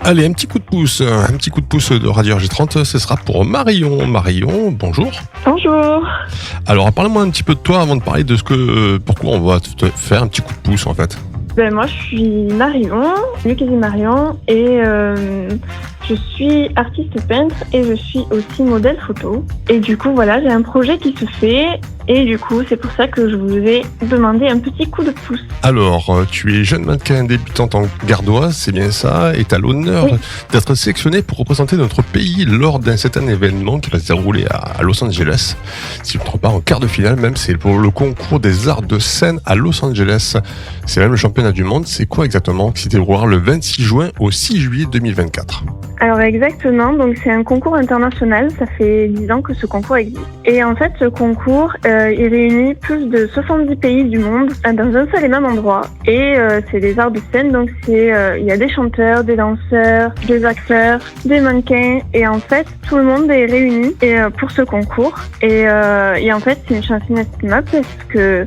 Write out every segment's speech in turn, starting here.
Allez, un petit coup de pouce de Radio RG30, ce sera pour Marion. Marion, bonjour. Bonjour. Alors, parle-moi un petit peu de toi avant de parler de pourquoi on va te faire un petit coup de pouce en fait. Moi, je suis Marion, Lucas Marion, et je suis artiste peintre et je suis aussi modèle photo. Et du coup, voilà, j'ai un projet qui se fait. Et du coup, c'est pour ça que je vous ai demandé un petit coup de pouce. Alors, tu es jeune mannequin débutante en gardoise, c'est bien ça, et tu as l'honneur d'être sélectionnée pour représenter notre pays lors d'un certain événement qui va se dérouler à Los Angeles. Si je ne me trompe pas, en quart de finale, même, c'est pour le concours des arts de scène à Los Angeles. C'est même le championnat du monde. C'est quoi exactement qui se déroulera le 26 juin au 6 juillet 2024 ? Alors exactement, donc c'est un concours international, ça fait 10 ans que ce concours existe. Et en fait, ce concours, il réunit plus de 70 pays du monde dans un seul et même endroit. Et c'est des arts de scène, donc il y a des chanteurs, des danseurs, des acteurs, des mannequins. Et en fait, tout le monde est réuni pour ce concours. Et en fait, c'est une chance inestimable parce que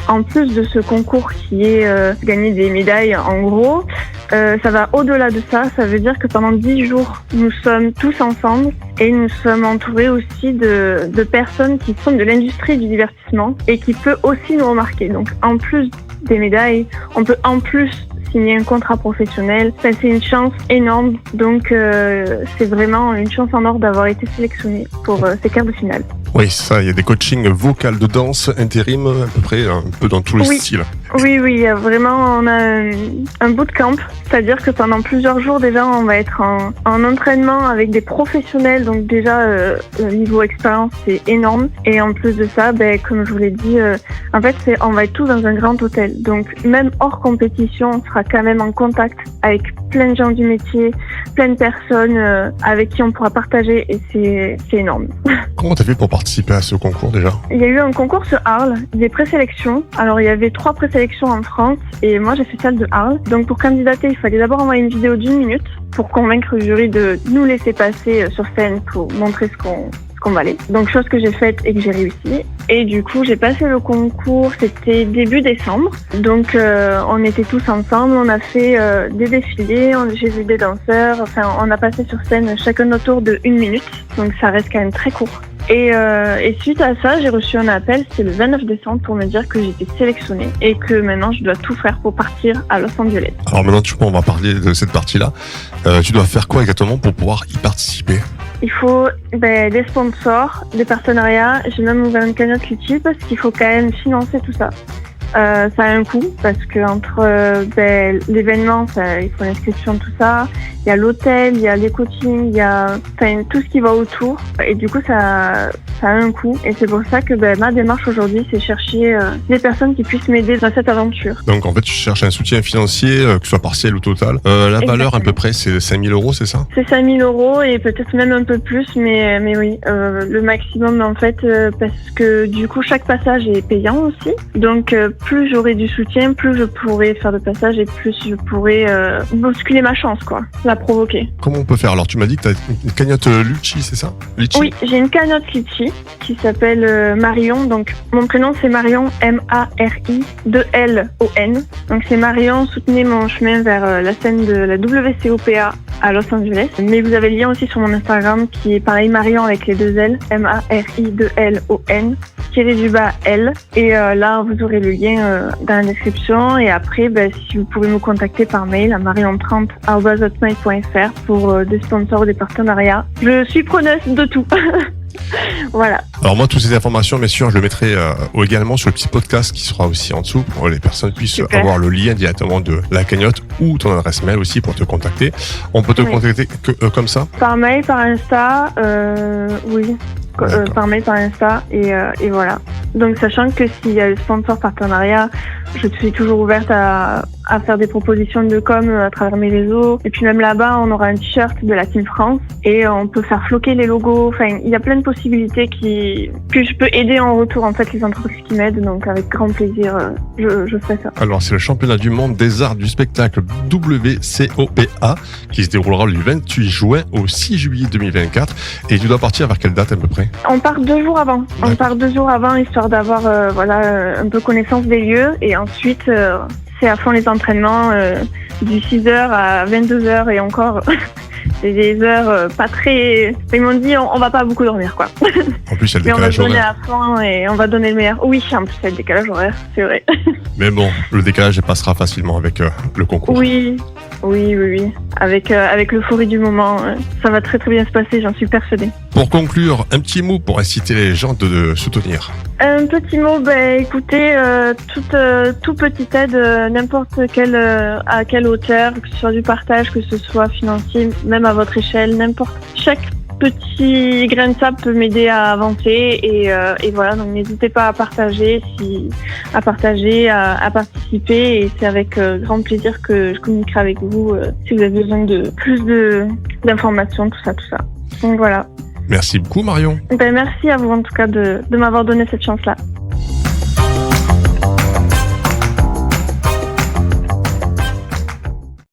en plus de ce concours qui est gagner des médailles en gros, ça va au-delà de ça. Ça veut dire que pendant 10 jours, nous sommes tous ensemble et nous sommes entourés aussi de personnes qui sont de l'industrie du divertissement et qui peut aussi nous remarquer. Donc en plus des médailles, on peut en plus signer un contrat professionnel. Ça, c'est une chance énorme. Donc c'est vraiment une chance en or d'avoir été sélectionné pour ces quarts de finale. Oui, ça, il y a des coachings vocales de danse, intérim, à peu près, un peu dans tous les styles. Oui, il y a vraiment, on a un bootcamp, c'est-à-dire que pendant plusieurs jours déjà, on va être en entraînement avec des professionnels, donc déjà, niveau expérience, c'est énorme. Et en plus de ça, comme je vous l'ai dit, en fait, on va être tous dans un grand hôtel. Donc, même hors compétition, on sera quand même en contact avec plein de gens du métier, plein de personnes avec qui on pourra partager, et c'est énorme. Comment t'as fait pour participer à ce concours déjà ? Il y a eu un concours sur Arles, des présélections. Alors il y avait 3 présélections en France et moi j'ai fait celle de Arles. Donc pour candidater, il fallait d'abord envoyer une vidéo d'1 minute pour convaincre le jury de nous laisser passer sur scène pour montrer ce qu'on valait. Donc chose que j'ai faite et que j'ai réussi. Et du coup j'ai passé le concours, c'était début décembre. Donc on était tous ensemble, on a fait des défilés, j'ai vu des danseurs, enfin on a passé sur scène chacun notre tour de 1 minute. Donc ça reste quand même très court. Et suite à ça, j'ai reçu un appel, c'était le 29 décembre, pour me dire que j'étais sélectionnée et que maintenant je dois tout faire pour partir à Los Angeles. Alors maintenant, on va parler de cette partie-là. Tu dois faire quoi exactement pour pouvoir y participer ? Il faut des sponsors, des partenariats. J'ai même ouvert une cagnotte Litchi parce qu'il faut quand même financer tout ça. Ça a un coût parce que entre l'événement, il faut l'inscription, tout ça. Il y a l'hôtel, il y a les coachings, il y a tout ce qui va autour. Et du coup, ça a un coût. Et c'est pour ça que ma démarche aujourd'hui, c'est chercher des personnes qui puissent m'aider dans cette aventure. Donc en fait, tu cherches un soutien financier, que ce soit partiel ou total. La valeur à peu près, c'est 5 000 €, c'est ça ? C'est 5 000 € et peut-être même un peu plus, mais oui, le maximum en fait, parce que du coup, chaque passage est payant aussi. Donc plus j'aurai du soutien, plus je pourrai faire de passage et plus je pourrai bousculer ma chance, quoi. Provoquer. Comment on peut faire ? Alors tu m'as dit que tu as une cagnotte Litchi, c'est ça ? Litchi ? Oui, j'ai une cagnotte Litchi qui s'appelle Marion. Donc mon prénom c'est Marion, M-A-R-I, 2-L-O-N. Donc c'est Marion, soutenez mon chemin vers la scène de la WCOPA à Los Angeles. Mais vous avez le lien aussi sur mon Instagram qui est pareil, Marion avec les 2 L, M-A-R-I, 2-L-O-N, _L. Et là vous aurez le lien dans la description. Et après, si vous pouvez me contacter par mail à marion30@hotmail.fr pour des sponsors ou des partenariats. Je suis preneuse de tout. Voilà. Alors moi, toutes ces informations, bien sûr, je le mettrai également sur le petit podcast qui sera aussi en dessous pour que les personnes puissent avoir le lien directement de la cagnotte ou ton adresse mail aussi pour te contacter. On peut te contacter comme ça ? Par mail, par Insta, oui. Par mail, par Insta et voilà. Donc sachant que s'il y a le sponsor partenariat, je suis toujours ouverte à faire des propositions de com à travers mes réseaux. Et puis même là-bas, on aura un t-shirt de la Team France et on peut faire floquer les logos. Enfin, il y a plein de possibilités que je peux aider en retour, en fait, les entreprises qui m'aident. Donc avec grand plaisir, je ferai ça. Alors c'est le championnat du monde des arts du spectacle WCOPA qui se déroulera du 28 juin au 6 juillet 2024. Et tu dois partir vers quelle date à peu près ? On part 2 jours avant. On part 2 jours avant, histoire d'avoir un peu connaissance des lieux. Et ensuite, c'est à fond les entraînements, du 6h à 22h et encore, c'est des heures pas très... Ils m'ont dit on va pas beaucoup dormir quoi. En plus, il y a le Mais on va décalage donner horaire. à fond et on va donner le meilleur. Oui, en plus il y a le décalage horaire, c'est vrai. Mais bon, le décalage passera facilement avec le concours. Oui. Avec l'euphorie du moment, ça va très très bien se passer, j'en suis persuadée. Pour conclure, un petit mot pour inciter les gens de soutenir. Un petit mot, écoutez, tout petite aide, n'importe quelle à quelle hauteur, que ce soit du partage, que ce soit financier, même à votre échelle, chaque petit grain de sable peut m'aider à avancer et voilà, donc n'hésitez pas à partager, à participer et c'est avec grand plaisir que je communiquerai avec vous si vous avez besoin de plus d'informations, tout ça. Donc voilà. Merci beaucoup Marion. Merci à vous en tout cas de m'avoir donné cette chance-là.